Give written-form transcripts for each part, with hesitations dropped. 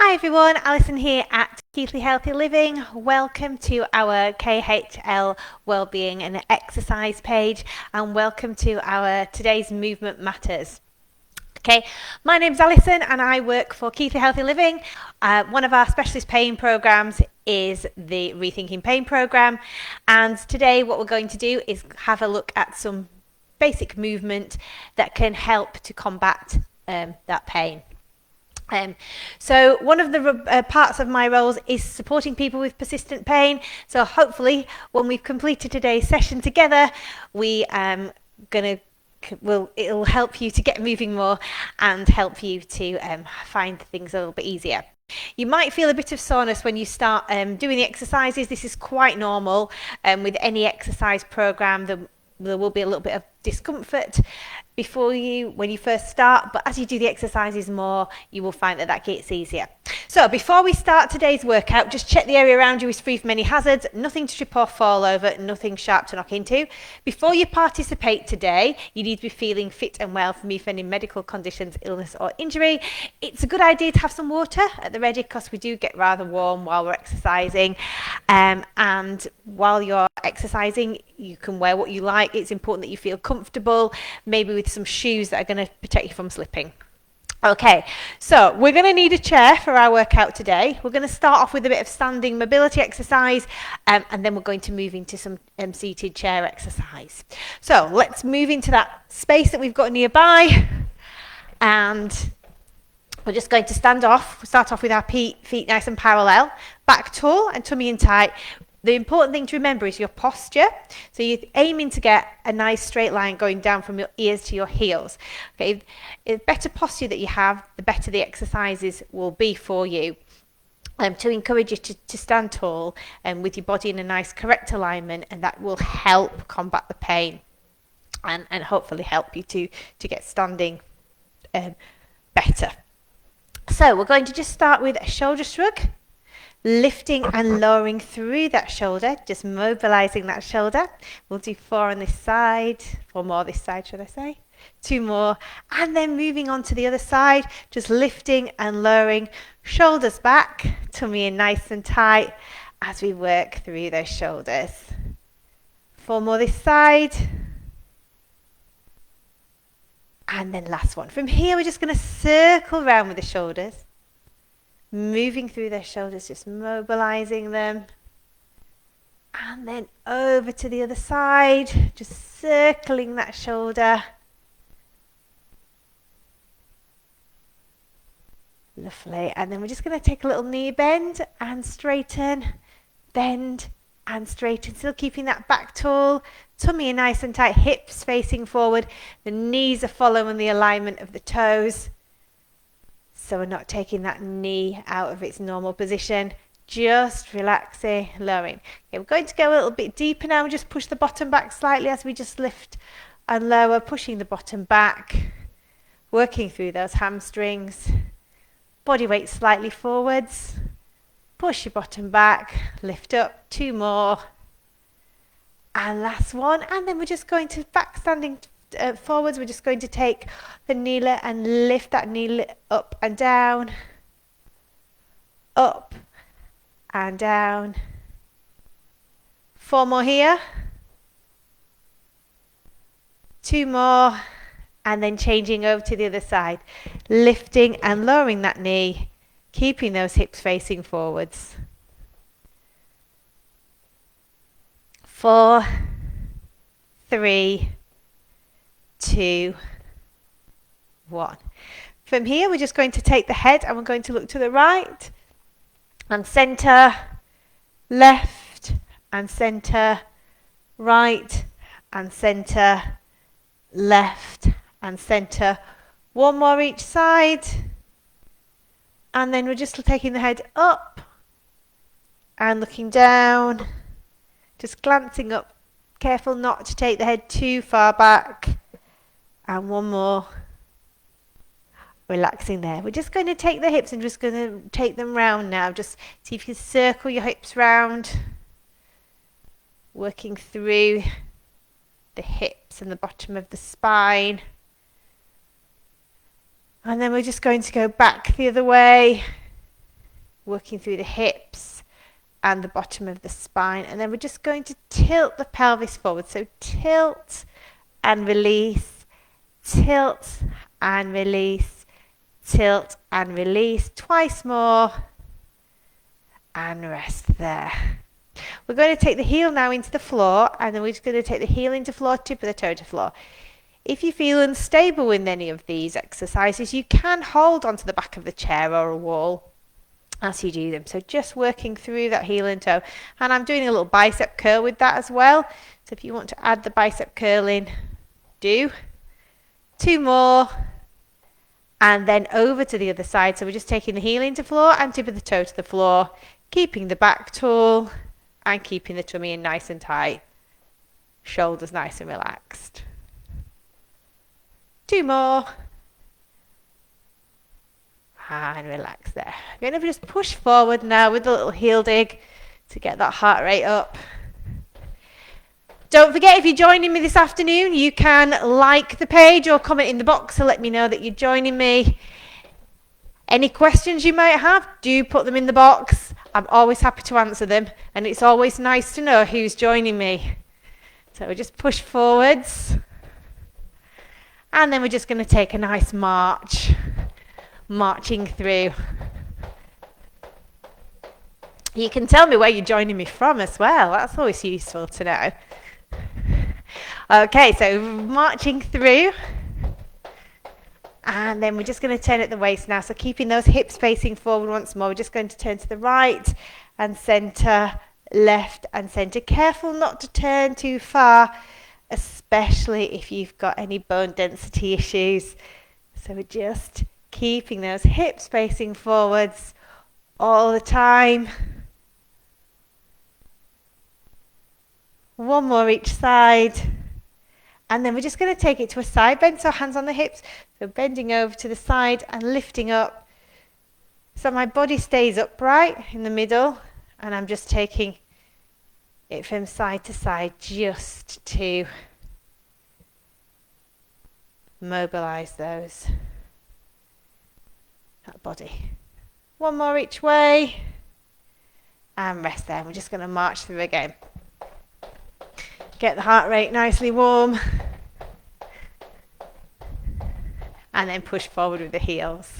Hi everyone, Alison here at Keithley Healthy Living. Welcome to our KHL Wellbeing and Exercise page, and welcome to our today's Movement Matters. Okay, my name's Alison and I work for Keithley Healthy Living. One of our specialist pain programs is the Rethinking Pain program, and today what we're going to do is have a look at some basic movement that can help to combat that pain. So one of the parts of my roles is supporting people with persistent pain. So hopefully when we've completed today's session together, it'll help you to get moving more and help you to find things a little bit easier. You might feel a bit of soreness when you start doing the exercises. This is quite normal with any exercise program. There will be a little bit of discomfort when you first start, but as you do the exercises more, you will find that gets easier. So before we start today's workout, just check the area around you is free from any hazards, nothing to trip or fall over, nothing sharp to knock into. Before you participate today, you need to be feeling fit and well from any medical conditions, illness or injury. It's a good idea to have some water at the ready because we do get rather warm while we're exercising, and while you're exercising you can wear what you like. It's important that you feel comfortable, maybe with some shoes that are going to protect you from slipping. Okay, so we're going to need a chair for our workout today. We're going to start off with a bit of standing mobility exercise, and then we're going to move into some seated chair exercise. So let's move into that space that we've got nearby, and we're just going to start off with our feet nice and parallel, back tall and tummy in tight. The important thing to remember is your posture. So you're aiming to get a nice straight line going down from your ears to your heels. Okay, the better posture that you have, the better the exercises will be for you. To encourage you to stand tall and with your body in a nice correct alignment, and that will help combat the pain and hopefully help you to get standing better. So we're going to just start with a shoulder shrug. Lifting and lowering through that shoulder, just mobilizing that shoulder. We'll do 4 on this side, 4 more this side, should I say? 2 more, and then moving on to the other side, just lifting and lowering, shoulders back, tummy in nice and tight as we work through those shoulders. 4 more this side. And then last one. From here, we're just going to circle around with the shoulders. Moving through their shoulders, just mobilizing them. And then over to the other side, just circling that shoulder. Lovely. And then we're just going to take a little knee bend and straighten, bend and straighten. Still keeping that back tall, tummy nice and tight, hips facing forward. The knees are following the alignment of the toes. So we're not taking that knee out of its normal position, just relaxing, lowering. Okay, we're going to go a little bit deeper now. Just push the bottom back slightly as we just lift and lower, pushing the bottom back, working through those hamstrings. Body weight slightly forwards. Push your bottom back, lift up, 2 more. And last one. And then we're just going to back standing forwards. We're just going to take the kneeler and lift that knee up and down, up and down. 4 more here, 2 more, and then changing over to the other side, lifting and lowering that knee, keeping those hips facing forwards. 4, 3, 2, 1. From here, we're just going to take the head and we're going to look to the right and center, left and center, right and center, left and center. 1 more each side. And then we're just taking the head up and looking down, just glancing up. Careful not to take the head too far back. And 1 more. Relaxing there. We're just going to take the hips and just going to take them round now. Just see if you can circle your hips round. Working through the hips and the bottom of the spine. And then we're just going to go back the other way. working through the hips and the bottom of the spine. And then we're just going to tilt the pelvis forward. So tilt and release, tilt and release, tilt and release. Twice more. And rest there. We're going to take the heel now into the floor, and then we're just going to take the heel into floor, tip of the toe to floor. If you feel unstable in any of these exercises, you can hold onto the back of the chair or a wall as you do them. So just working through that heel and toe. And I'm doing a little bicep curl with that as well. So if you want to add the bicep curl in, do. 2 more. And then over to the other side. So we're just taking the heel into floor and tip of the toe to the floor, keeping the back tall and keeping the tummy in nice and tight. Shoulders nice and relaxed. 2 more. And relax there. You're going to just push forward now with a little heel dig to get that heart rate up. Don't forget, if you're joining me this afternoon, you can like the page or comment in the box to let me know that you're joining me. Any questions you might have, do put them in the box. I'm always happy to answer them, and it's always nice to know who's joining me. So we just push forwards, and then we're just going to take a nice march, marching through. You can tell me where you're joining me from as well. That's always useful to know. Okay, so marching through. And then we're just going to turn at the waist now. So keeping those hips facing forward once more. We're just going to turn to the right and centre, left and centre. Careful not to turn too far, especially if you've got any bone density issues. So we're just keeping those hips facing forwards all the time. 1 more each side. And then we're just going to take it to a side bend, so hands on the hips. So bending over to the side and lifting up. So my body stays upright in the middle, and I'm just taking it from side to side just to mobilize that body. 1 more each way. And rest there. We're just going to march through again. Get the heart rate nicely warm. And then push forward with the heels.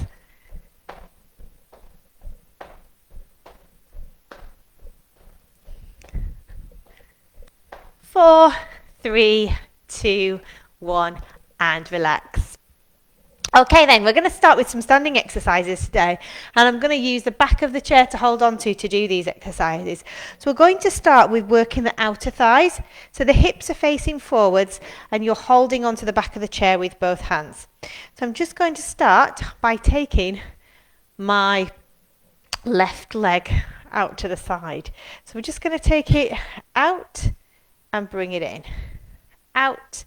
4, 3, 2, 1, and relax. Okay, then we're going to start with some standing exercises today, and I'm going to use the back of the chair to hold on to do these exercises. So we're going to start with working the outer thighs. So the hips are facing forwards and you're holding onto the back of the chair with both hands. So I'm just going to start by taking my left leg out to the side. So we're just going to take it out and bring it in. Out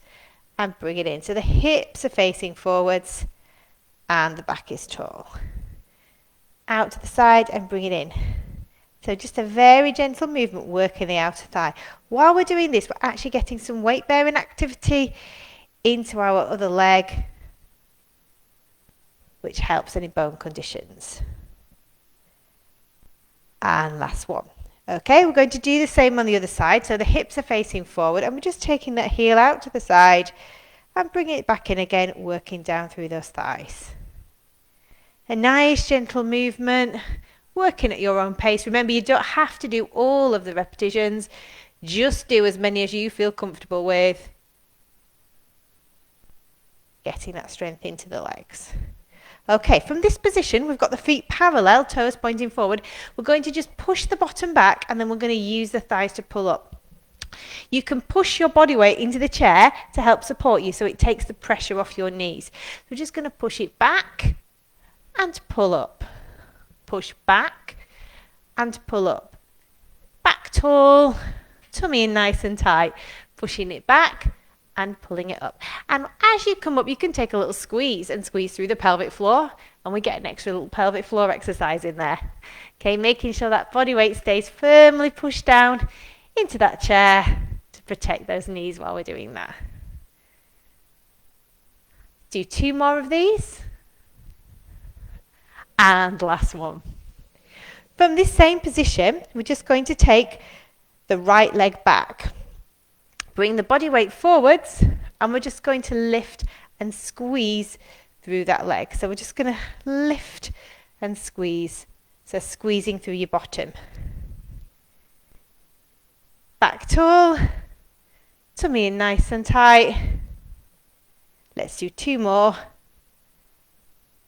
and bring it in. So the hips are facing forwards and the back is tall. Out to the side and bring it in. So just a very gentle movement working the outer thigh. While we're doing this, we're actually getting some weight bearing activity into our other leg, which helps any bone conditions. And last one. Okay, we're going to do the same on the other side. So the hips are facing forward and we're just taking that heel out to the side and bringing it back in again, working down through those thighs. A nice gentle movement, working at your own pace. Remember, you don't have to do all of the repetitions. Just do as many as you feel comfortable with. Getting that strength into the legs. Okay, from this position, we've got the feet parallel, toes pointing forward. We're going to just push the bottom back and then we're going to use the thighs to pull up. You can push your body weight into the chair to help support you so it takes the pressure off your knees. We're just going to push it back and pull up. Push back and pull up. Back tall, tummy in nice and tight. Pushing it back and pulling it up. And as you come up, you can take a little squeeze and squeeze through the pelvic floor, and we get an extra little pelvic floor exercise in there. Okay, making sure that body weight stays firmly pushed down into that chair to protect those knees while we're doing that. Do 2 more of these. And last one. From this same position, we're just going to take the right leg back. Bring the body weight forwards, and we're just going to lift and squeeze through that leg. So we're just going to lift and squeeze. So squeezing through your bottom. Back tall, tummy in nice and tight. Let's do 2 more.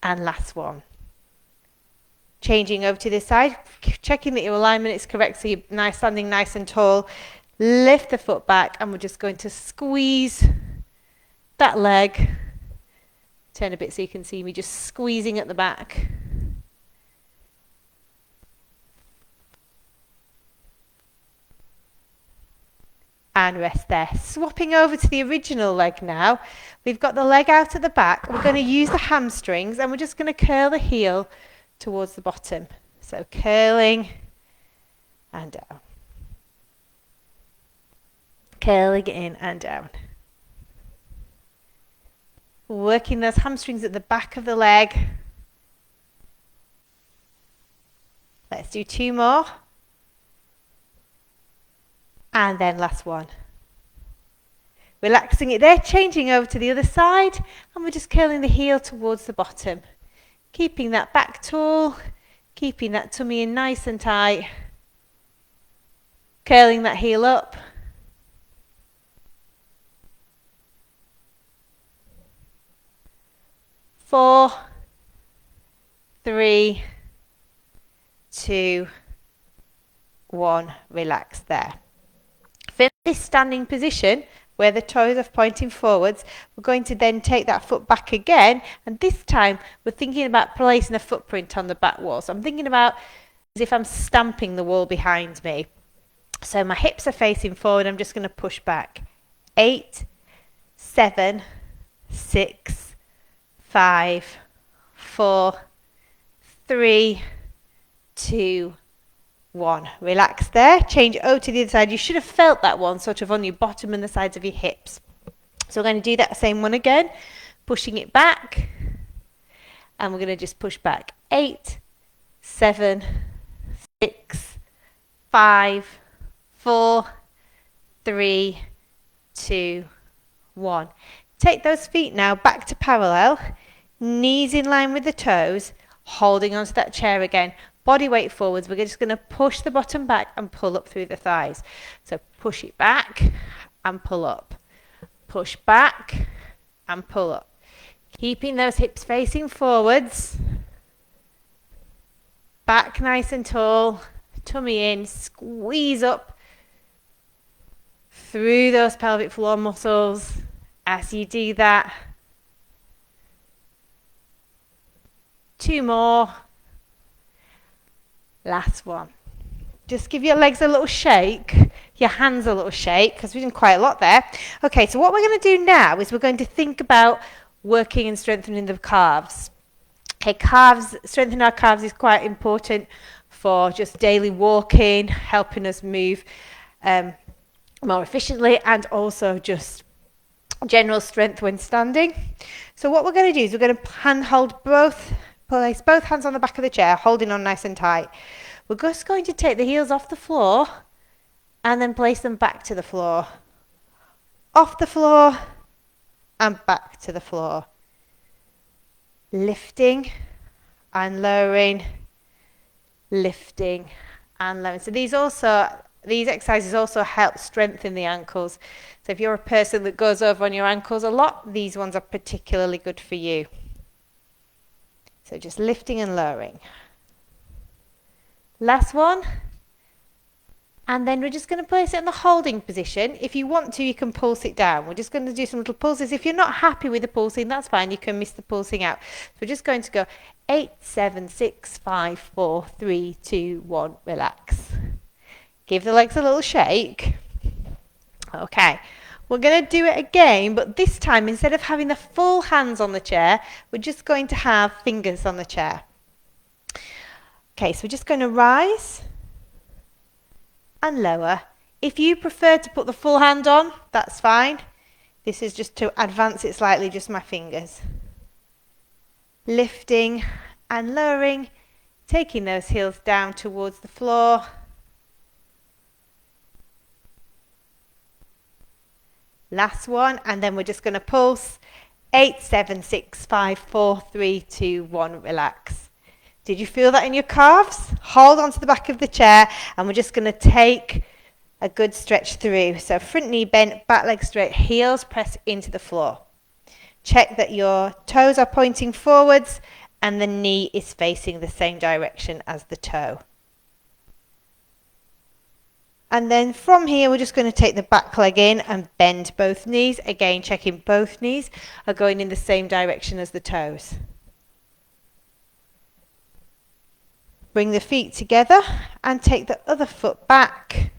And last one. Changing over to this side, checking that your alignment is correct so you're standing nice and tall. Lift the foot back, and we're just going to squeeze that leg. Turn a bit so you can see me just squeezing at the back. And rest there. Swapping over to the original leg now. We've got the leg out at the back. We're going to use the hamstrings, and we're just going to curl the heel towards the bottom. So curling and down. Curling in and down. Working those hamstrings at the back of the leg. Let's do 2 more. And then last one. Relaxing it there, changing over to the other side, and we're just curling the heel towards the bottom. Keeping that back tall, keeping that tummy in nice and tight. Curling that heel up. Four, 3, 2, 1. Relax there. From this standing position, where the toes are pointing forwards, we're going to then take that foot back again, and this time we're thinking about placing a footprint on the back wall. So I'm thinking about as if I'm stamping the wall behind me. So my hips are facing forward, I'm just going to push back. 8, 7, 6, 5, 4, 3, 2, 1. Relax there. Change over to the other side. You should have felt that one sort of on your bottom and the sides of your hips. So we're going to do that same one again. Pushing it back. And we're going to just push back. 8, 7, 6, 5, 4, 3, 2, 1. Take those feet now back to parallel. Knees in line with the toes. Holding onto that chair again. Body weight forwards. We're just going to push the bottom back and pull up through the thighs. So push it back and pull up. Push back and pull up. Keeping those hips facing forwards. Back nice and tall. Tummy in. Squeeze up through those pelvic floor muscles. As you do that, 2 more. Last one. Just give your legs a little shake, your hands a little shake, because we're doing quite a lot there. Okay, so what we're going to do now is we're going to think about working and strengthening the calves. Okay, strengthening our calves is quite important for just daily walking, helping us move more efficiently, and also just general strength when standing. So what we're going to do is we're going to place both hands on the back of the chair, holding on nice and tight. We're just going to take the heels off the floor and then place them back to the floor. Off the floor and back to the floor. Lifting and lowering, lifting and lowering. So these exercises also help strengthen the ankles. So if you're a person that goes over on your ankles a lot, these ones are particularly good for you. So just lifting and lowering. Last one. And then we're just going to place it in the holding position. If you want to, you can pulse it down. We're just going to do some little pulses. If you're not happy with the pulsing, that's fine. You can miss the pulsing out. So we're just going to go 8, 7, 6, 5, 4, 3, 2, 1. Relax. Give the legs a little shake. Okay. We're going to do it again, but this time, instead of having the full hands on the chair, we're just going to have fingers on the chair. Okay, so we're just going to rise and lower. If you prefer to put the full hand on, that's fine. This is just to advance it slightly, just my fingers. Lifting and lowering, Taking those heels down towards the floor. Last one, and then we're just going to pulse. 8, 7, 6, 5, 4, 3, 2, 1, relax. Did you feel that in your calves? Hold on to the back of the chair, and we're just going to take a good stretch through. So front knee bent, back leg straight, heels press into the floor. Check that your toes are pointing forwards and the knee is facing the same direction as the toe. And then from here, we're just going to take the back leg in and bend both knees. Again, checking both knees are going in the same direction as the toes. Bring the feet together and take the other foot back.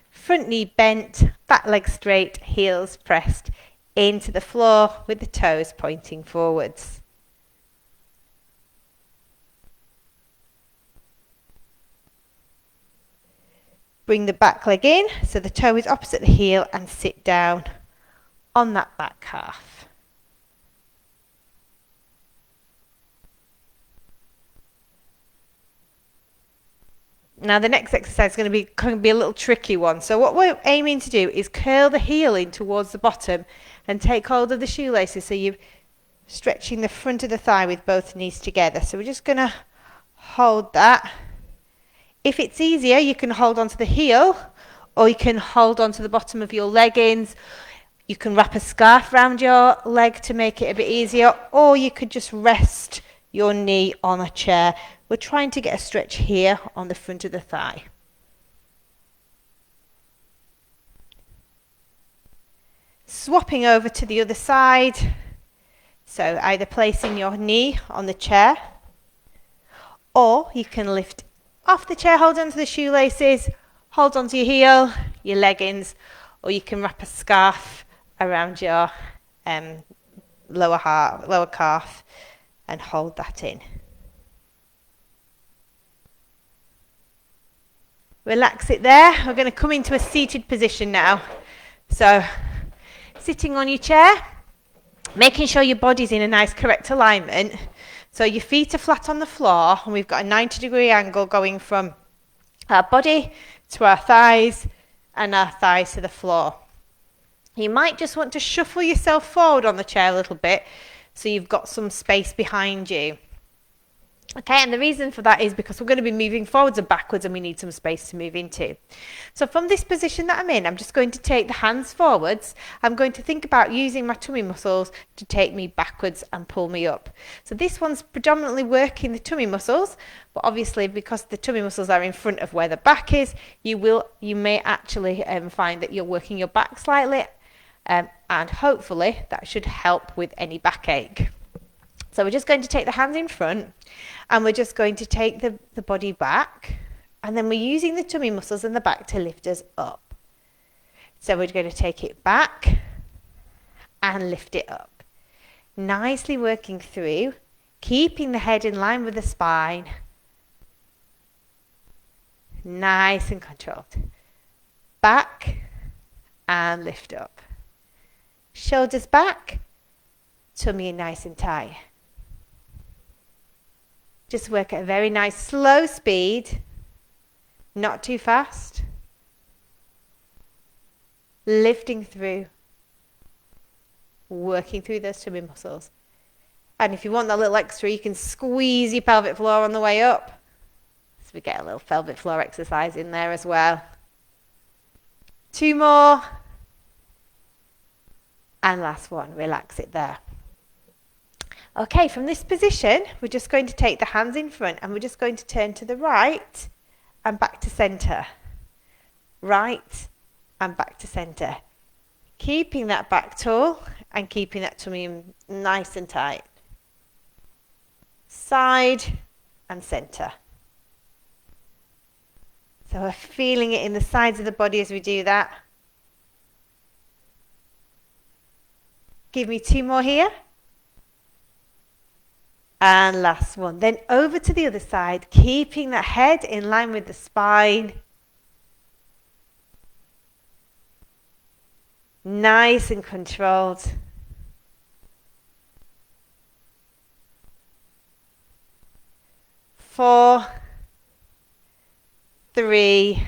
Front knee bent, back leg straight, heels pressed into the floor with the toes pointing forwards. Bring the back leg in so the toe is opposite the heel and sit down on that back calf. Now the next exercise is going to be a little tricky one. So what we're aiming to do is curl the heel in towards the bottom and take hold of the shoelaces so you're stretching the front of the thigh with both knees together. So we're just going to hold that. If it's easier, you can hold onto the heel, or you can hold onto the bottom of your leggings. You can wrap a scarf around your leg to make it a bit easier, or you could just rest your knee on a chair. We're trying to get a stretch here on the front of the thigh. Swapping over to the other side. So either placing your knee on the chair, or you can lift off the chair, hold onto the shoelaces, hold onto your heel, your leggings, or you can wrap a scarf around your lower calf and hold that in. Relax it there. We're going to come into a seated position now. So sitting on your chair, making sure your body's in a nice correct alignment. So your feet are flat on the floor and we've got a 90-degree angle going from our body to our thighs and our thighs to the floor. You might just want to shuffle yourself forward on the chair a little bit so you've got some space behind you. Okay, and the reason for that is because we're going to be moving forwards and backwards and we need some space to move into. So from this position that I'm in, I'm just going to take the hands forwards. I'm going to think about using my tummy muscles to take me backwards and pull me up. So this one's predominantly working the tummy muscles, but obviously because the tummy muscles are in front of where the back is, you may actually find that you're working your back slightly, and hopefully that should help with any backache. So we're just going to take the hands in front and we're just going to take the body back, and then we're using the tummy muscles in the back to lift us up. So we're going to take it back and lift it up. Nicely working through, keeping the head in line with the spine. Nice and controlled. Back and lift up. Shoulders back, tummy nice and tight. Just work at a very nice slow speed, not too fast. Lifting through, working through those tummy muscles. And if you want that little extra, you can squeeze your pelvic floor on the way up. So we get a little pelvic floor exercise in there as well. 2 more. And last one, relax it there. Okay, from this position, we're just going to take the hands in front and we're just going to turn to the right and back to center. Right and back to center. Keeping that back tall and keeping that tummy nice and tight. Side and center. So we're feeling it in the sides of the body as we do that. Give me 2 more here. And last one. Then over to the other side, keeping that head in line with the spine. Nice and controlled. 4, 3,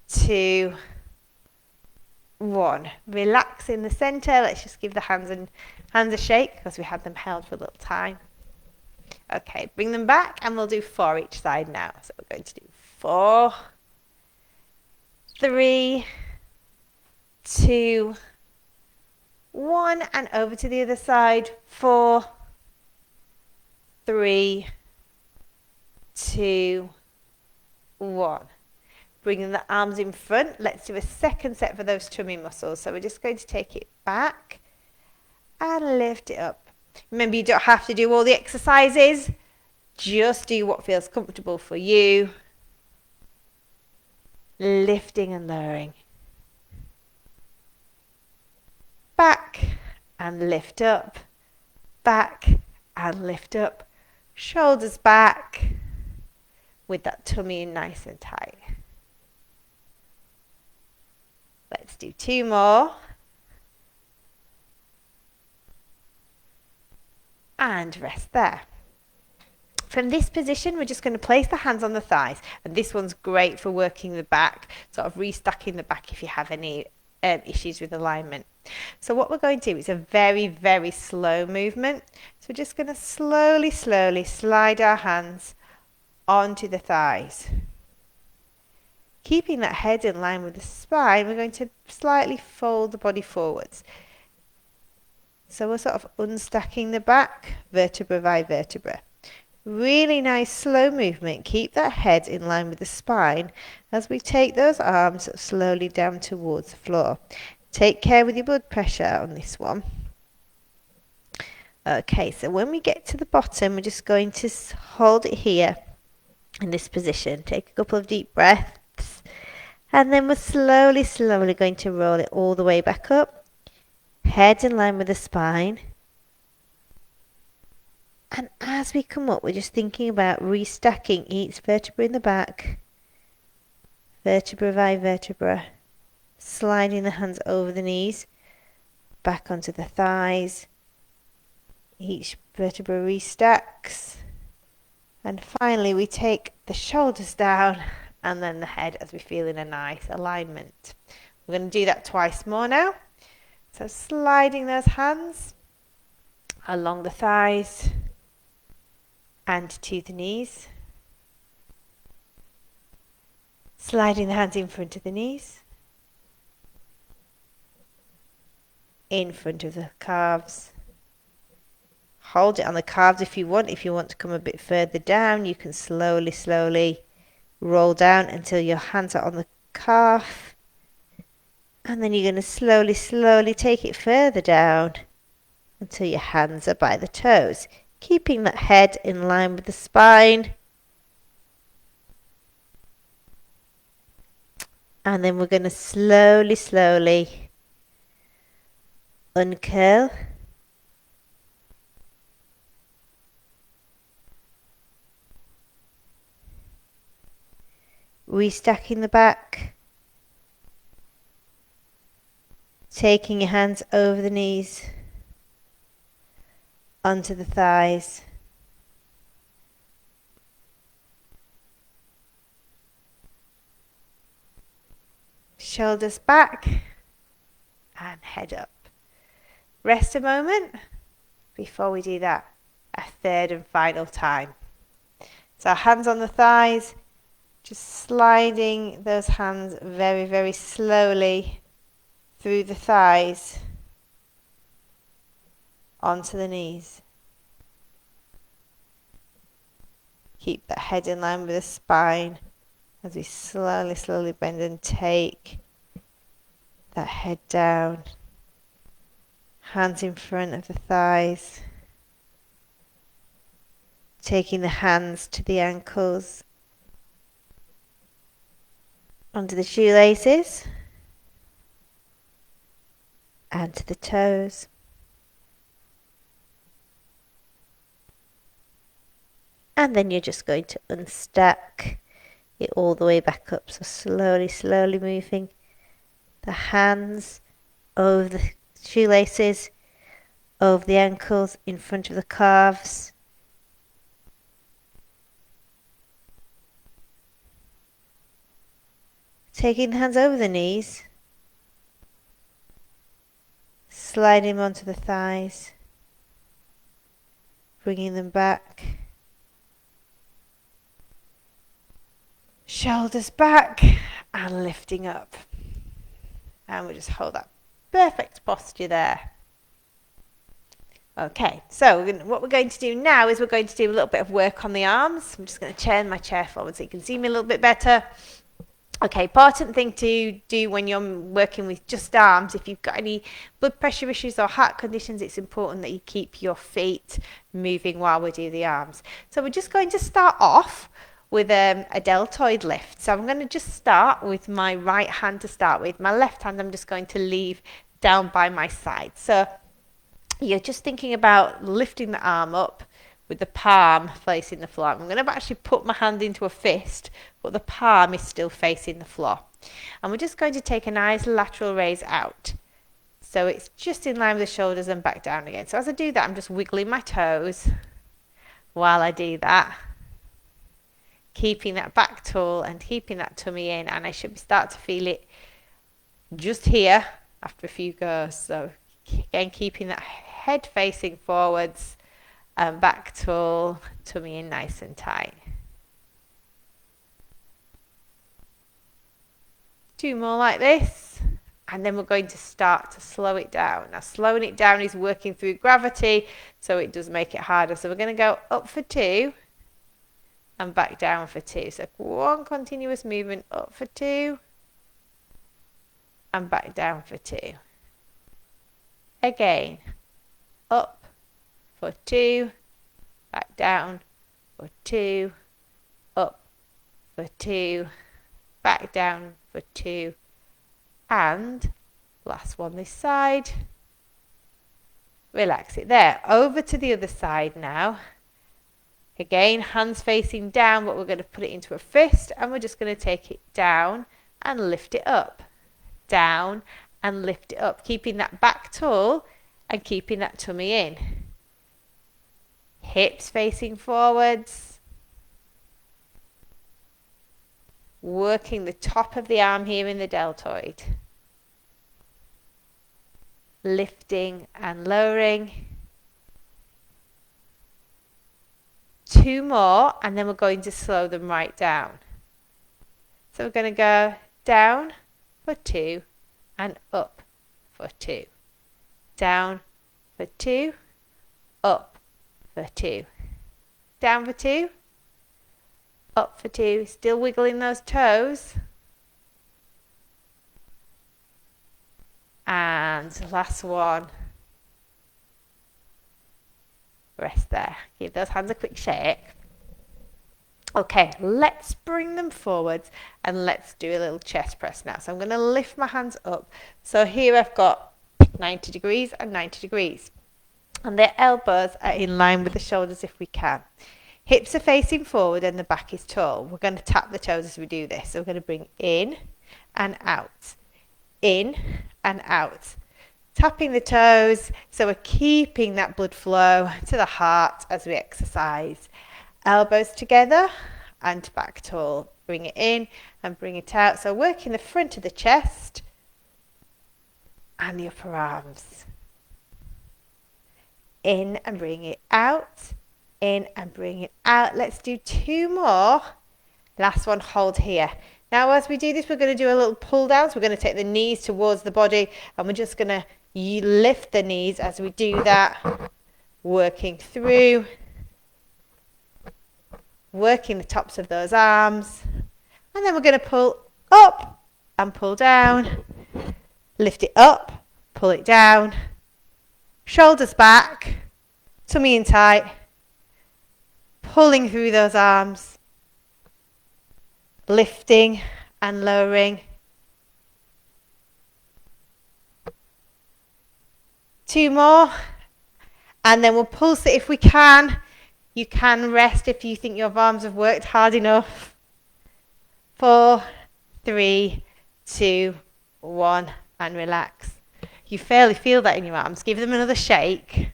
2, 1. Relax in the center. Let's just give the hands a shake because we had them held for a little time. Okay, bring them back and we'll do 4 each side now. So we're going to do 4, 3, 2, 1, and over to the other side. 4, 3, 2, 1. Bringing the arms in front. Let's do a second set for those tummy muscles. So we're just going to take it back and lift it up. Remember, you don't have to do all the exercises. Just do what feels comfortable for you. Lifting and lowering. Back and lift up. Back and lift up. Shoulders back with that tummy in nice and tight. Let's do 2 more. And rest there. From this position, we're just going to place the hands on the thighs. And this one's great for working the back, sort of restacking the back if you have any issues with alignment. So what we're going to do is a very, very slow movement. So we're just going to slowly, slowly slide our hands onto the thighs. Keeping that head in line with the spine, we're going to slightly fold the body forwards. So we're sort of unstacking the back, vertebra by vertebra. Really nice slow movement. Keep that head in line with the spine as we take those arms slowly down towards the floor. Take care with your blood pressure on this one. Okay, so when we get to the bottom, we're just going to hold it here in this position. Take a couple of deep breaths. And then we're slowly, slowly going to roll it all the way back up. Head in line with the spine. And as we come up, we're just thinking about restacking each vertebra in the back. Vertebra by vertebra. Sliding the hands over the knees. Back onto the thighs. Each vertebra restacks. And finally, we take the shoulders down and then the head as we feel in a nice alignment. We're going to do that twice more now. So sliding those hands along the thighs and to the knees. Sliding the hands in front of the knees. In front of the calves. Hold it on the calves if you want. If you want to come a bit further down, you can slowly, slowly roll down until your hands are on the calf. And then you're going to slowly, slowly take it further down until your hands are by the toes. Keeping that head in line with the spine. And then we're going to slowly, slowly uncurl. Restacking the back. Taking your hands over the knees. Onto the thighs. Shoulders back and head up. Rest a moment before we do that a third and final time. So hands on the thighs, just sliding those hands very, very slowly through the thighs onto the knees. Keep that head in line with the spine as we slowly, slowly bend and take that head down. Hands in front of the thighs. Taking the hands to the ankles. Onto the shoelaces. And to the toes. And then you're just going to unstack it all the way back up. So slowly, slowly moving the hands over the shoelaces, over the ankles, in front of the calves. Taking the hands over the knees, sliding them onto the thighs, bringing them back, shoulders back and lifting up. And we'll just hold that perfect posture there. Okay, so what we're going to do now is we're going to do a little bit of work on the arms. I'm just going to turn my chair forward so you can see me a little bit better. Okay, important thing to do when you're working with just arms, if you've got any blood pressure issues or heart conditions, it's important that you keep your feet moving while we do the arms. So we're just going to start off with a deltoid lift. So I'm going to just start with my right hand to start with. My left hand I'm just going to leave down by my side. So you're just thinking about lifting the arm up with the palm facing the floor. I'm going to actually put my hand into a fist, but the palm is still facing the floor. And we're just going to take a nice lateral raise out. So it's just in line with the shoulders and back down again. So as I do that, I'm just wiggling my toes while I do that. Keeping that back tall and keeping that tummy in. And I should start to feel it just here after a few goes. So again, keeping that head facing forwards and back tall, tummy in nice and tight. 2 more like this, and then we're going to start to slow it down. Now slowing it down is working through gravity, so it does make it harder. So we're going to go up for 2 and back down for 2. So one continuous movement, up for 2 and back down for 2. Again, up for 2, back down for 2, up for 2, back down for 2, and last one this side. Relax it there. Over to the other side now. Again, hands facing down, but we're going to put it into a fist, and we're just going to take it down and lift it up. Down and lift it up, keeping that back tall and keeping that tummy in. Hips facing forwards. Working the top of the arm here in the deltoid. Lifting and lowering. 2 more, and then we're going to slow them right down. So we're going to go down for 2 and up for 2. Down for 2, up for 2. Down for 2, up for 2. Still wiggling those toes. And last one. Rest there. Give those hands a quick shake. Okay, let's bring them forwards and let's do a little chest press now. So I'm going to lift my hands up. So here I've got 90 degrees and 90 degrees. And their elbows are in line with the shoulders if we can. Hips are facing forward and the back is tall. We're going to tap the toes as we do this. So we're going to bring in and out. In and out. Tapping the toes, so we're keeping that blood flow to the heart as we exercise. Elbows together and back tall. Bring it in and bring it out. So working the front of the chest and the upper arms. In and bring it out. In and bring it out. Let's do 2 more. Last one, hold here. Now as we do this, we're going to do a little pull down. So we're going to take the knees towards the body and we're just going to lift the knees as we do that. Working through. Working the tops of those arms. And then we're going to pull up and pull down. Lift it up, pull it down. Shoulders back, tummy in tight. Pulling through those arms. Lifting and lowering. 2 more. And then we'll pulse it if we can. You can rest if you think your arms have worked hard enough. 4, 3, 2, 1, and relax. You fairly feel that in your arms. Give them another shake.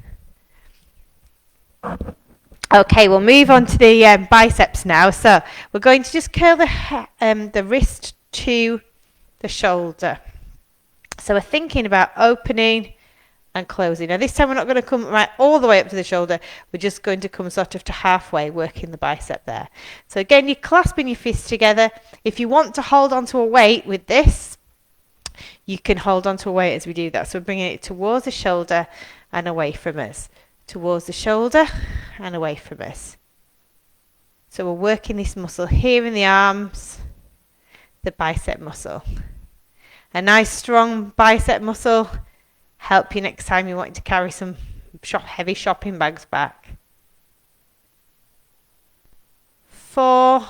Okay, we'll move on to the biceps now. So we're going to just curl the wrist to the shoulder. So we're thinking about opening and closing. Now this time we're not going to come right all the way up to the shoulder. We're just going to come sort of to halfway, working the bicep there. So again, you're clasping your fists together. If you want to hold onto a weight with this, you can hold onto a weight as we do that. So we're bringing it towards the shoulder and away from us. Towards the shoulder and away from us. So we're working this muscle here in the arms, the bicep muscle. A nice strong bicep muscle help you next time you want to carry some heavy shopping bags back. 4,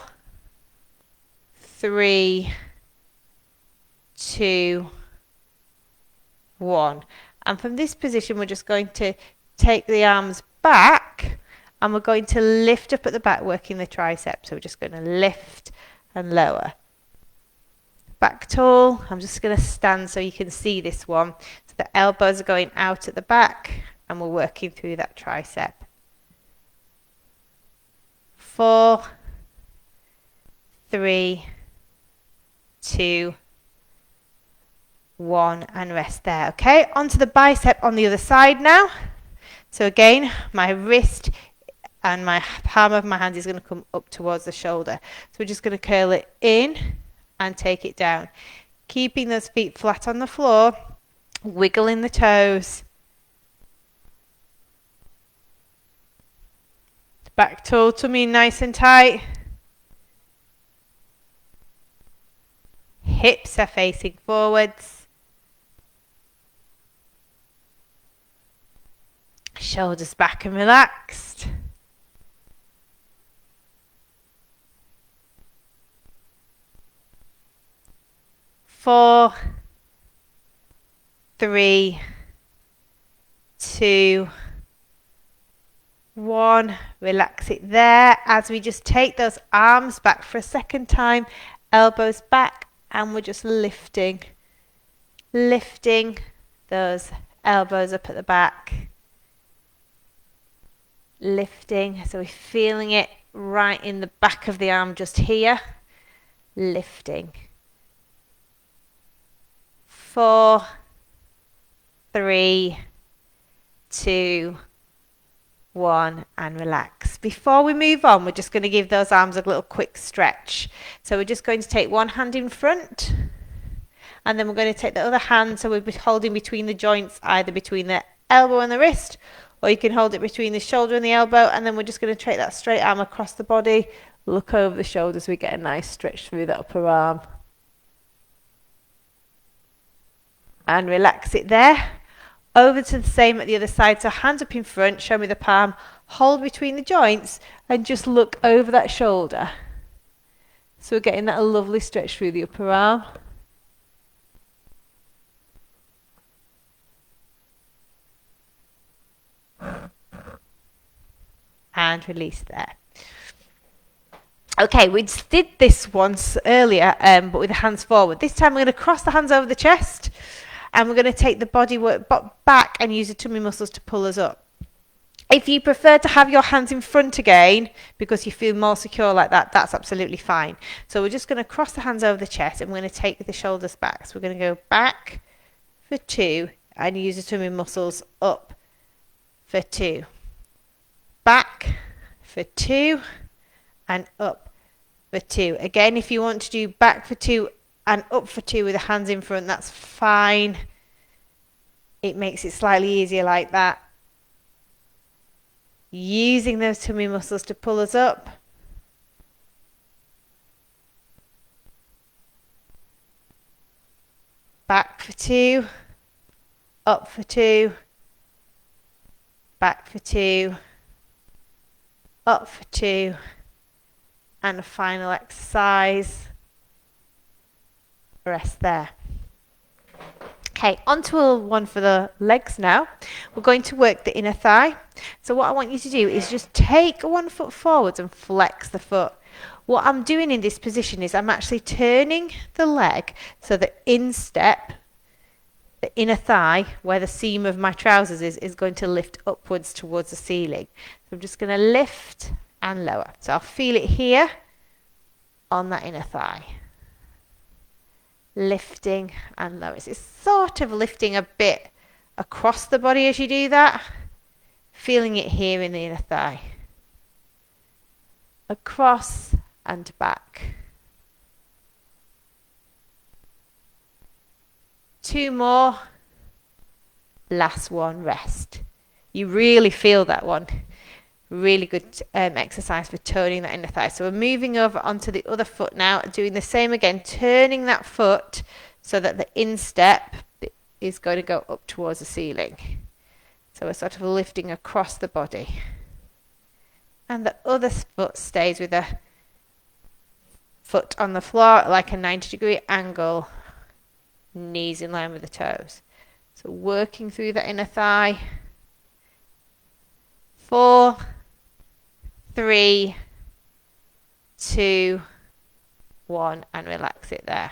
3, 2, 1. And from this position we're just going to take the arms back and we're going to lift up at the back, working the triceps. So we're just going to lift and lower. Back tall. I'm just going to stand so you can see this one. So the elbows are going out at the back and we're working through that tricep. 4, 3, 2, 1, and rest there. Okay, onto the bicep on the other side now. So again, my wrist and my palm of my hand is going to come up towards the shoulder. So we're just going to curl it in and take it down. Keeping those feet flat on the floor, wiggling the toes. Back toe, tummy nice and tight. Hips are facing forwards. Shoulders back and relaxed. Four, 3, 2, 1. Relax it there as we just take those arms back for a second time, elbows back, and we're just lifting those elbows up at the back. Lifting, so we're feeling it right in the back of the arm just here. Lifting. 4, 3, 2, 1, and relax. Before we move on, we're just going to give those arms a little quick stretch. So we're just going to take one hand in front, and then we're going to take the other hand, so we'll be holding between the joints, either between the elbow and the wrist, or you can hold it between the shoulder and the elbow, and then we're just going to take that straight arm across the body, look over the shoulders, we get a nice stretch through that upper arm. And relax it there. Over to the same at the other side. So hands up in front, show me the palm, hold between the joints and just look over that shoulder. So we're getting that lovely stretch through the upper arm. And release there. Okay, we just did this once earlier, but with the hands forward. This time we're going to cross the hands over the chest. And we're going to take the body work back and use the tummy muscles to pull us up. If you prefer to have your hands in front again, because you feel more secure like that, that's absolutely fine. So we're just going to cross the hands over the chest and we're going to take the shoulders back. So we're going to go back for 2 and use the tummy muscles up for 2. Back for 2 and up for 2. Again, if you want to do back for 2 and up for 2 with the hands in front, that's fine. It makes it slightly easier like that. Using those tummy muscles to pull us up. Back for 2, up for 2, back for 2, up for 2, and a final exercise. Rest there. Okay, onto one for the legs now. We're going to work the inner thigh. So what I want you to do is just take 1 foot forwards and flex the foot. What I'm doing in this position is I'm actually turning the leg so the instep, the inner thigh, where the seam of my trousers is going to lift upwards towards the ceiling. So I'm just going to lift and lower. So I'll feel it here on that inner thigh. lifting and lower. It's sort of lifting a bit across the body as you do that, feeling it here in the inner thigh. Across and back. 2 more. Last one, rest. You really feel that one. Really good exercise for toning that inner thigh. So we're moving over onto the other foot now, doing the same again, turning that foot so that the instep is going to go up towards the ceiling. So we're sort of lifting across the body. And the other foot stays with a foot on the floor, like a 90-degree angle, knees in line with the toes. So working through the inner thigh. 4, 3, 2, 1, and relax it there.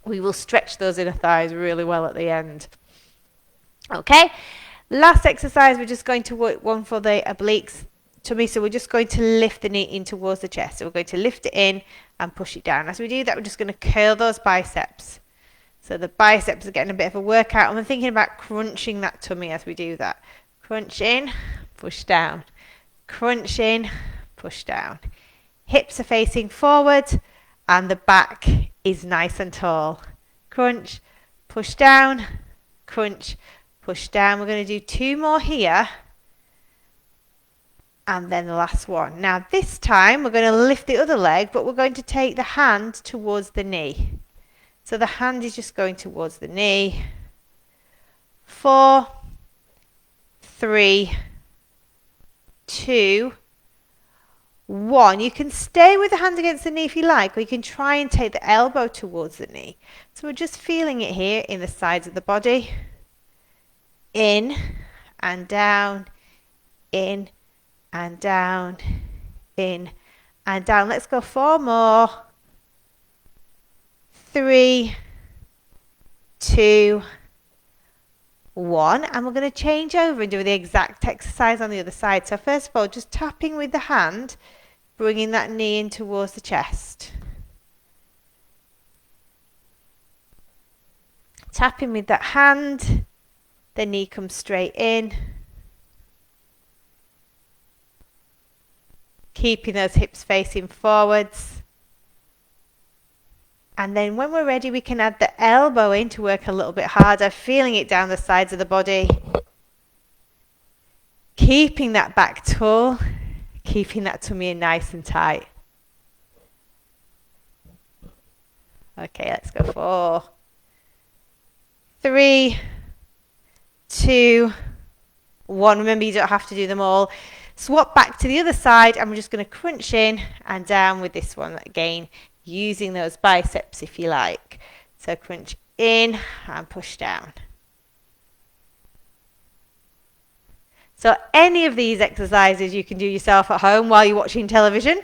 We will stretch those inner thighs really well at the end. Okay, last exercise, we're just going to work one for the obliques tummy. So we're just going to lift the knee in towards the chest. So we're going to lift it in and push it down. As we do that, we're just going to curl those biceps. So the biceps are getting a bit of a workout, and we're thinking about crunching that tummy as we do that. Crunch in, push down. Crunch in, push down. Hips are facing forward and the back is nice and tall. Crunch, push down, crunch, push down. We're going to do 2 more here. And then the last one. Now this time we're going to lift the other leg, but we're going to take the hand towards the knee. So the hand is just going towards the knee. 4, 3, 2, 1. You can stay with the hand against the knee if you like, or you can try and take the elbow towards the knee. So we're just feeling it here in the sides of the body. In and down, in and down, in and down. Let's go 4 more. 3, 2, 1, and we're going to change over and do the exact exercise on the other side. So first of all, just tapping with the hand, bringing that knee in towards the chest. Tapping with that hand, the knee comes straight in. Keeping those hips facing forwards. And then when we're ready, we can add the elbow in to work a little bit harder, feeling it down the sides of the body. Keeping that back tall, keeping that tummy in nice and tight. Okay, let's go 4, 3, 2, 1. Remember, you don't have to do them all. Swap back to the other side, and we're just going to crunch in and down with this one again, using those biceps if you like. So crunch in and push down. So any of these exercises you can do yourself at home while you're watching television.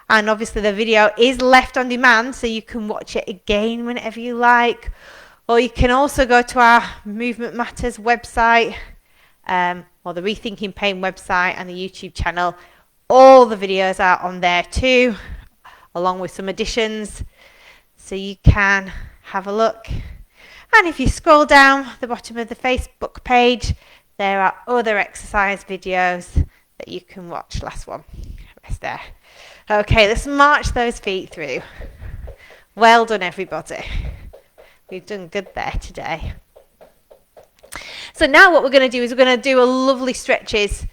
And obviously the video is left on demand, so you can watch it again whenever you like. Or you can also go to our Movement Matters website, or the Rethinking Pain website and the YouTube channel. All the videos are on there too, along with some additions, so you can have a look. And if you scroll down the bottom of the Facebook page, there are other exercise videos that you can watch. Last one, rest there. Okay, let's march those feet through. Well done, everybody. We've done good there today. So now what we're going to do is we're going to do a lovely stretches.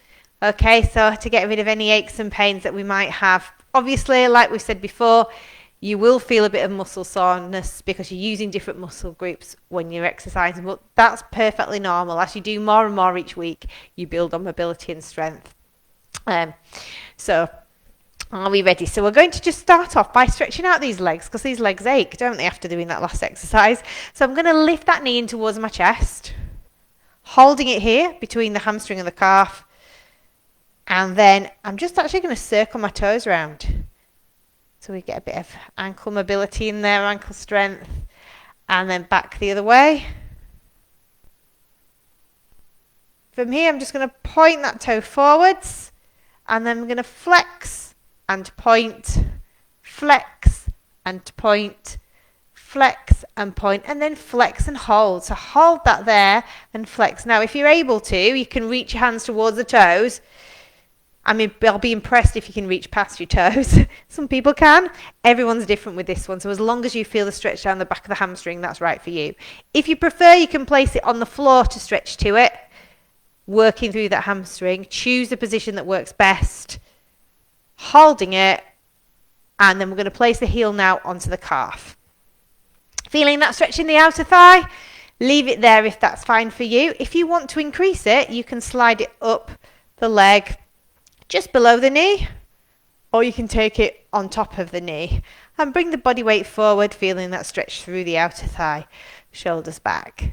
Okay, so to get rid of any aches and pains that we might have. Obviously, like we said before, you will feel a bit of muscle soreness because you're using different muscle groups when you're exercising, but that's perfectly normal. As you do more and more each week, you build on mobility and strength. So are we ready? So we're going to just start off by stretching out these legs, because these legs ache, don't they, after doing that last exercise? So I'm going to lift that knee in towards my chest, holding it here between the hamstring and the calf. And then I'm just actually going to circle my toes around. So we get a bit of ankle mobility in there, ankle strength. And then back the other way. From here, I'm just going to point that toe forwards. And then I'm going to flex and point, flex and point, flex and point, and then flex and hold. So hold that there and flex. Now, if you're able to, you can reach your hands towards the toes. I mean, I'll be impressed if you can reach past your toes. Some people can. Everyone's different with this one. So as long as you feel the stretch down the back of the hamstring, that's right for you. If you prefer, you can place it on the floor to stretch to it, working through that hamstring. Choose the position that works best, holding it, and then we're going to place the heel now onto the calf. Feeling that stretch in the outer thigh? Leave it there if that's fine for you. If you want to increase it, you can slide it up the leg just below the knee, or you can take it on top of the knee and bring the body weight forward, feeling that stretch through the outer thigh, shoulders back.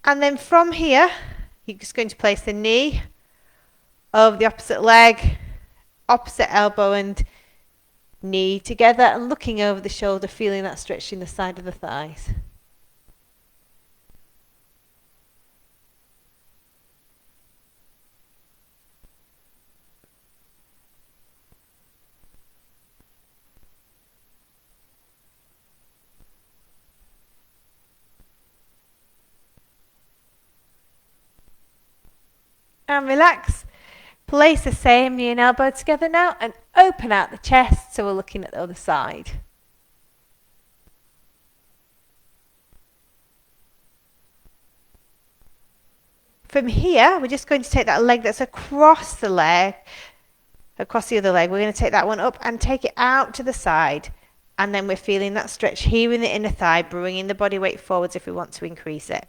And then from here, you're just going to place the knee over the opposite leg, opposite elbow and knee together, and looking over the shoulder, feeling that stretch in the side of the thighs. And relax. Place the same knee and elbow together now and open out the chest, so we're looking at the other side. From here, we're just going to take that leg that's across the leg, across the other leg. We're going to take that one up and take it out to the side. And then we're feeling that stretch here in the inner thigh, bringing the body weight forwards if we want to increase it.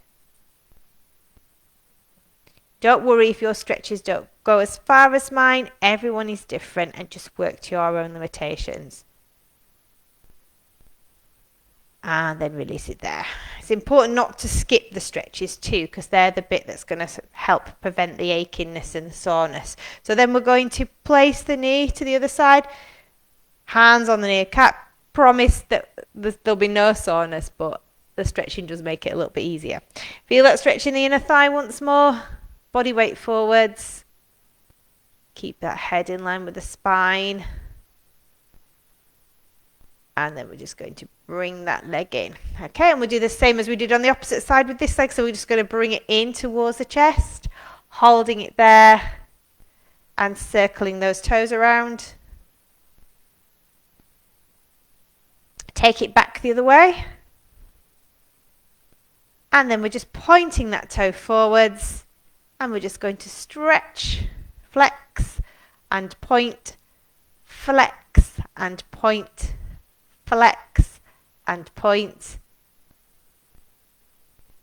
Don't worry if your stretches don't go as far as mine. Everyone is different, and just work to your own limitations. And then release it there. It's important not to skip the stretches too, because they're the bit that's going to help prevent the achiness and the soreness. So then we're going to place the knee to the other side, hands on the knee. I can't promise that there'll be no soreness, but the stretching does make it a little bit easier. Feel that stretch in the inner thigh once more. Body weight forwards. Keep that head in line with the spine. And then we're just going to bring that leg in. Okay, and we'll do the same as we did on the opposite side with this leg. So we're just going to bring it in towards the chest, holding it there and circling those toes around. Take it back the other way. And then we're just pointing that toe forwards. And we're just going to stretch, flex and point, flex and point, flex and point.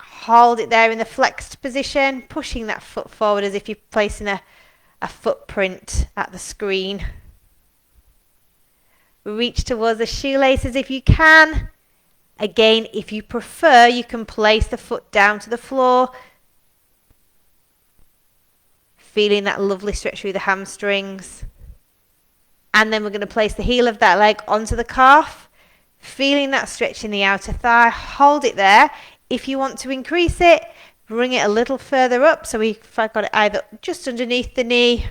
Hold it there in the flexed position, pushing that foot forward as if you're placing a footprint at the screen. Reach towards the shoelaces if you can. Again, if you prefer, you can place the foot down to the floor, feeling that lovely stretch through the hamstrings. And then we're going to place the heel of that leg onto the calf, feeling that stretch in the outer thigh. Hold it there. If you want to increase it, bring it a little further up. So if I've got it either just underneath the knee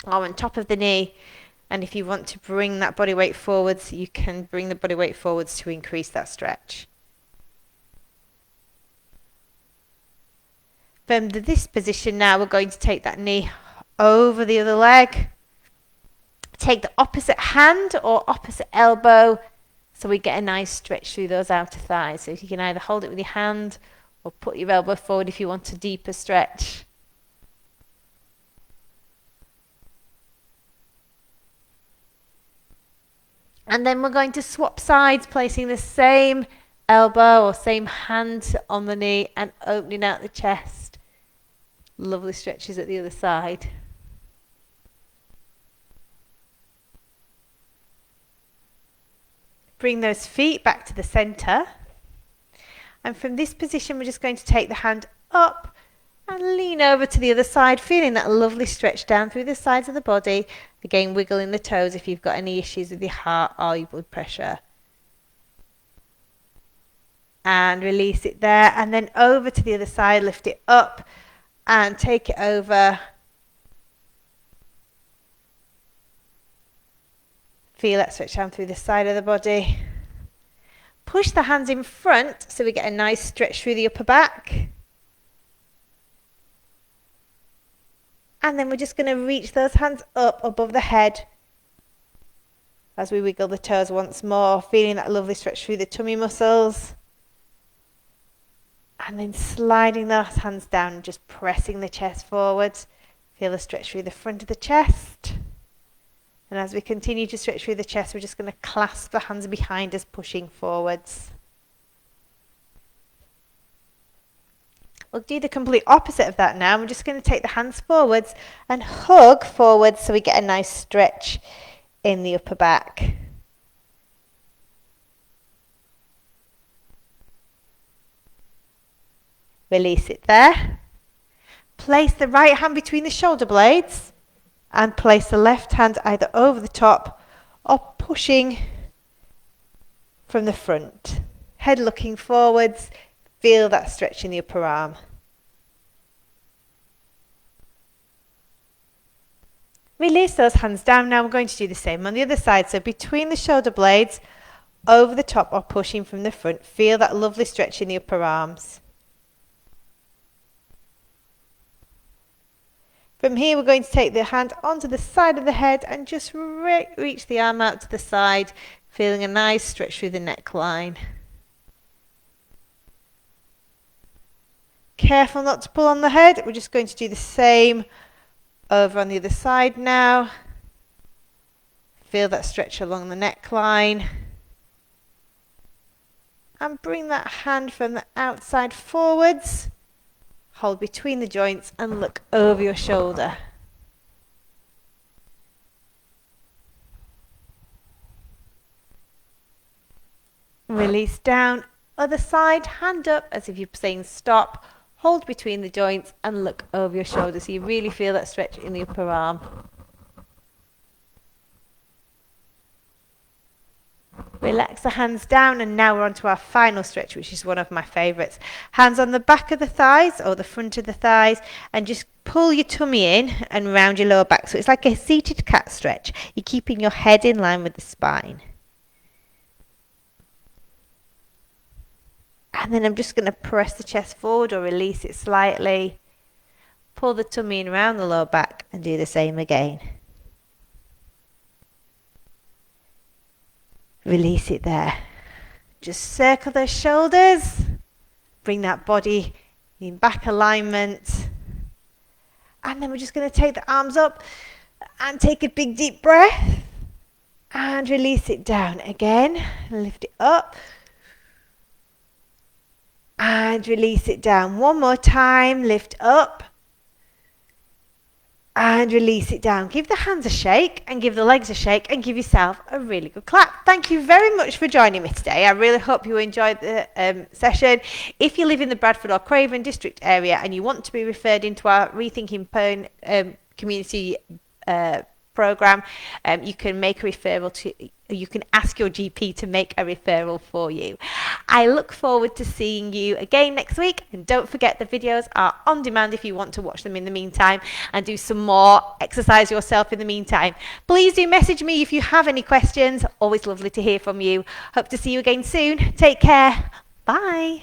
or on top of the knee. And if you want to bring that body weight forwards, you can bring the body weight forwards to increase that stretch. From this position now, we're going to take that knee over the other leg. Take the opposite hand or opposite elbow so we get a nice stretch through those outer thighs. So you can either hold it with your hand or put your elbow forward if you want a deeper stretch. And then we're going to swap sides, placing the same elbow or same hand on the knee and opening out the chest. Lovely stretches at the other side. Bring those feet back to the center. And from this position, we're just going to take the hand up and lean over to the other side, feeling that lovely stretch down through the sides of the body. Again, wiggling the toes if you've got any issues with your heart or your blood pressure. And release it there. And then over to the other side, lift it up and take it over. Feel that stretch down through the side of the body. Push the hands in front so we get a nice stretch through the upper back. And then we're just going to reach those hands up above the head as we wiggle the toes once more, feeling that lovely stretch through the tummy muscles. And then sliding those hands down and just pressing the chest forwards. Feel the stretch through the front of the chest. And as we continue to stretch through the chest, we're just going to clasp the hands behind us, pushing forwards. We'll do the complete opposite of that now. We're just going to take the hands forwards and hug forwards so we get a nice stretch in the upper back. Release it there. Place the right hand between the shoulder blades and place the left hand either over the top or pushing from the front. Head looking forwards. Feel that stretch in the upper arm. Release those hands down. Now we're going to do the same on the other side. So between the shoulder blades, over the top or pushing from the front. Feel that lovely stretch in the upper arms. From here, we're going to take the hand onto the side of the head and just reach the arm out to the side, feeling a nice stretch through the neckline. Careful not to pull on the head. We're just going to do the same over on the other side now. Feel that stretch along the neckline. And bring that hand from the outside forwards. Hold between the joints and look over your shoulder. Release down. Other side, hand up as if you're saying stop. Hold between the joints and look over your shoulder so you really feel that stretch in the upper arm. Relax the hands down, and now we're on to our final stretch, which is one of my favourites. Hands on the back of the thighs or the front of the thighs, and just pull your tummy in and round your lower back. So it's like a seated cat stretch. You're keeping your head in line with the spine. And then I'm just going to press the chest forward or release it slightly. Pull the tummy in around the lower back and do the same again. Release it there. Just circle those shoulders. Bring that body in back alignment. And then we're just going to take the arms up and take a big deep breath. And release it down again. Lift it up. And release it down. One more time. Lift up. And release it down. Give the hands a shake and give the legs a shake and give yourself a really good clap. Thank you very much for joining me today. I really hope you enjoyed the session. If you live in the Bradford or Craven district area and you want to be referred into our Rethinking Pain community program, you can make a referral to. You can ask your GP to make a referral for you. I look forward to seeing you again next week. And don't forget, the videos are on demand if you want to watch them in the meantime and do some more exercise yourself in the meantime. Please do message me if you have any questions. Always lovely to hear from you. Hope to see you again soon. Take care. Bye.